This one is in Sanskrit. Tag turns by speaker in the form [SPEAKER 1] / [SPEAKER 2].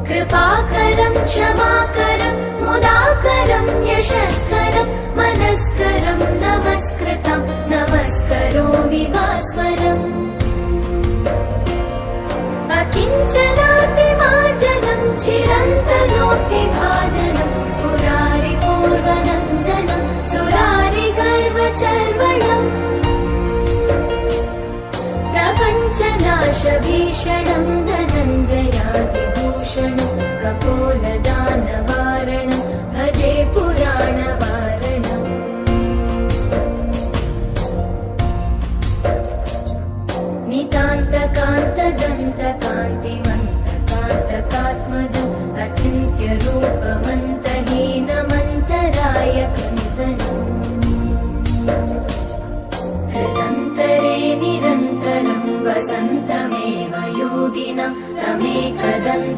[SPEAKER 1] कृपाकरं क्षमाकरं मुदाकरं यशस्करं मनस्करं नमस्कृतं नमस्करोमि भास्वरम् अकिञ्चनातिमार्जनं चिरन्तनोक्तिभाजनं पुरारिपूर्वनन्दनं सुरारिगर्वचर्वणम् प्रपञ्चनाशभीषणं धनञ्जयादिभूषणं कपोलदानवारणं भजे पुराणवारणम् नितान्तकान्तदन्तकान्तिमन्तकान्तकात्मजम् अचिन्त्यरूपमन्तहीनमन्तरायकन्दनम् हृदन्तरे निरन्तरं वसन्तमेव योगिनं तमेकदन्तम्